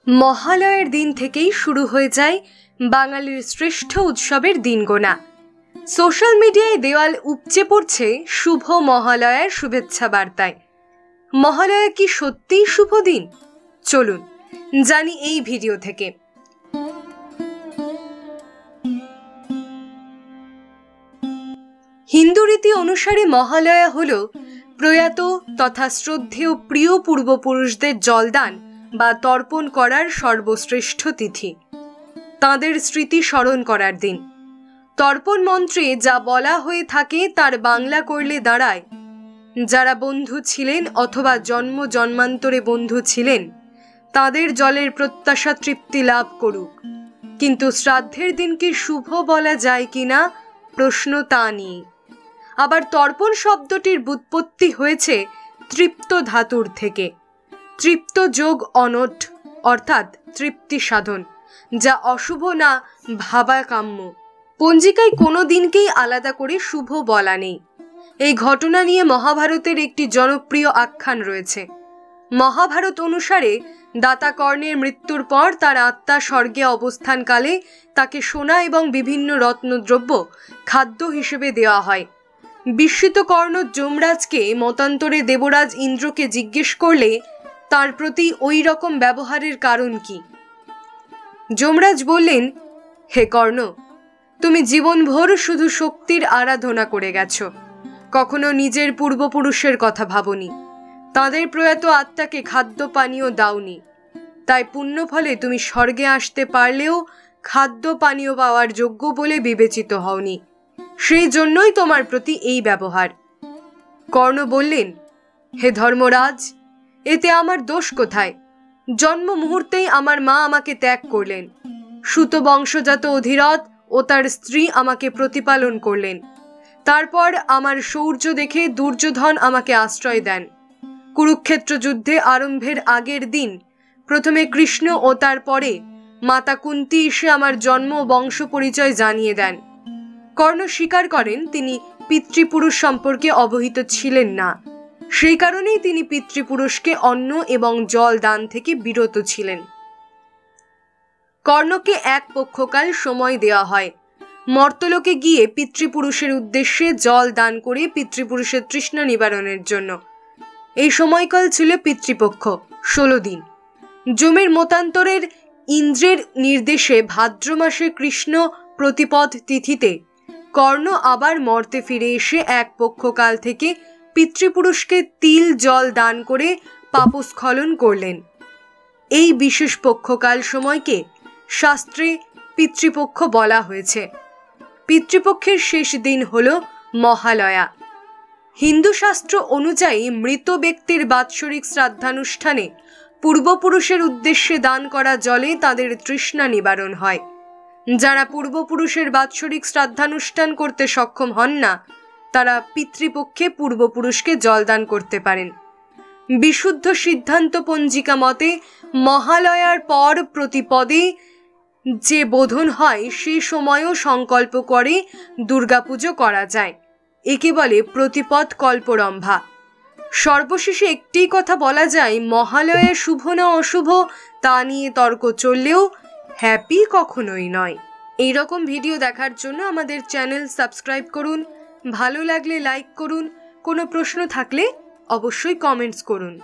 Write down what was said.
মহালয়ের দিন থেকেই শুরু হয়ে যায় বাঙালির শ্রেষ্ঠ উৎসবের দিন গোনা। সোশ্যাল মিডিয়ায় দেওয়াল উপচে পড়ছে শুভ মহালয়ার শুভেচ্ছা বার্তায়। মহালয়া কি সত্যিই শুভ দিন? চলুন জানি এই ভিডিও থেকে। হিন্দু রীতি অনুসারে মহালয়া হল প্রয়াত তথা শ্রদ্ধেয় প্রিয় পূর্বপুরুষদের জলদান বা তর্পণ করার সর্বশ্রেষ্ঠ তিথি, তাঁদের স্মৃতি স্মরণ করার দিন। তর্পণ মন্ত্রে যা বলা হয়ে থাকে তার বাংলা করলে দাঁড়ায়, যারা বন্ধু ছিলেন অথবা জন্ম জন্মান্তরে বন্ধু ছিলেন তাদের জলের প্রত্যাশা তৃপ্তি লাভ করুক। কিন্তু শ্রাদ্ধের দিনকে শুভ বলা যায় কিনা প্রশ্ন তা নিয়ে। আবার তর্পণ শব্দটির ব্যুৎপত্তি হয়েছে তৃপ্ত ধাতুর থেকে। তৃপ্ত যোগ অনট অর্থাৎ তৃপ্তি সাধন, যা অশুভ না ভাবা কাম্য। পঞ্জিকায় কোনো দিনকেই আলাদা করে শুভ বলা নেই। এই ঘটনা নিয়ে মহাভারতের একটি জনপ্রিয় আখ্যান রয়েছে। মহাভারত অনুসারে দাতা কর্ণের মৃত্যুর পর তার আত্মা স্বর্গে অবস্থানকালে তাকে সোনা এবং বিভিন্ন রত্নদ্রব্য খাদ্য হিসেবে দেওয়া হয়। বিস্মিত কর্ণ যমরাজকে মতান্তরে দেবরাজ ইন্দ্রকে জিজ্ঞেস করলে তার প্রতি ওই রকম ব্যবহারের কারণ কি? যমরাজ বললেন, হে কর্ণ, তুমি জীবনভর শুধু শক্তির আরাধনা করে গেছ, কখনো নিজের পূর্বপুরুষের কথা ভাবনি, তাদের প্রয়াত আত্মাকে খাদ্য পানীয় দাওনি। তাই পুণ্য ফলে তুমি স্বর্গে আসতে পারলেও খাদ্য পানীয় পাওয়ার যোগ্য বলে বিবেচিত হওনি, সেই জন্যই তোমার প্রতি এই ব্যবহার। কর্ণ বললেন, হে ধর্মরাজ, এতে আমার দোষ কোথায়? জন্ম মুহূর্তেই আমার মা আমাকে ত্যাগ করলেন। সুত বংশজাত অধিরথ ও তার স্ত্রী আমাকে প্রতিপালন করলেন। তারপর আমার শৌর্য দেখে দুর্যোধন আমাকে আশ্রয় দেন। কুরুক্ষেত্র যুদ্ধে আরম্ভের আগের দিন প্রথমে কৃষ্ণ ও তারপরে মাতা কুন্তী এসে আমার জন্ম ও বংশ পরিচয় জানিয়ে দেন। কর্ণ স্বীকার করেন তিনি পিতৃপুরুষ সম্পর্কে অবহিত ছিলেন না, সেই কারণেই তিনি পিতৃপুরুষকে অন্ন এবং জল দান থেকে বিরত ছিলেন। কর্ণকে এক পক্ষকাল সময় দেওয়া হয় মর্তলোকে গিয়ে পিতৃপুরুষের উদ্দেশ্যে জল দান করে পিতৃপুরুষের তৃষ্ণা নিবারণের জন্য। এই সময়কাল ছিল পিতৃপক্ষ 16 দিন। যমের মতান্তরের ইন্দ্রের নির্দেশে ভাদ্র মাসে কৃষ্ণ প্রতিপদ তিথিতে কর্ণ আবার মর্তে ফিরে এসে এক পক্ষকাল থেকে পিতৃপুরুষকে তিল জল দান করে পাপস্খলন করলেন। এই বিশেষ পক্ষকাল সময়কে শাস্ত্রে পিতৃপক্ষ বলা হয়েছে। পিতৃপক্ষের শেষ দিন হল মহালয়া। হিন্দু শাস্ত্র অনুযায়ী মৃত ব্যক্তির বাৎসরিক শ্রাদ্ধানুষ্ঠানে পূর্বপুরুষের উদ্দেশ্যে দান করা জলে তাদের তৃষ্ণা নিবারণ হয়। যারা পূর্বপুরুষের বাৎসরিক শ্রাদ্ধানুষ্ঠান করতে সক্ষম হন না তারা পিতৃপক্ষে পূর্বপুরুষকে জলদান করতে পারেন। বিশুদ্ধ সিদ্ধান্ত পঞ্জিকা মতে মহালয়ার পর প্রতিপদে যে বোধন হয় সে সময়ও সংকল্প করে দুর্গাপুজো করা যায়। একে বলে প্রতিপদ কল্পরম্ভা। সর্বশেষে একটি কথা বলা যায়, মহালয়া শুভ না অশুভ তা নিয়ে তর্ক চললেও হ্যাপি কখনোই নয়। এইরকম ভিডিও দেখার জন্য আমাদের চ্যানেল সাবস্ক্রাইব করুন, ভালো লাগলে লাইক করুন, কোনো প্রশ্ন থাকলে অবশ্যই কমেন্টস করুন।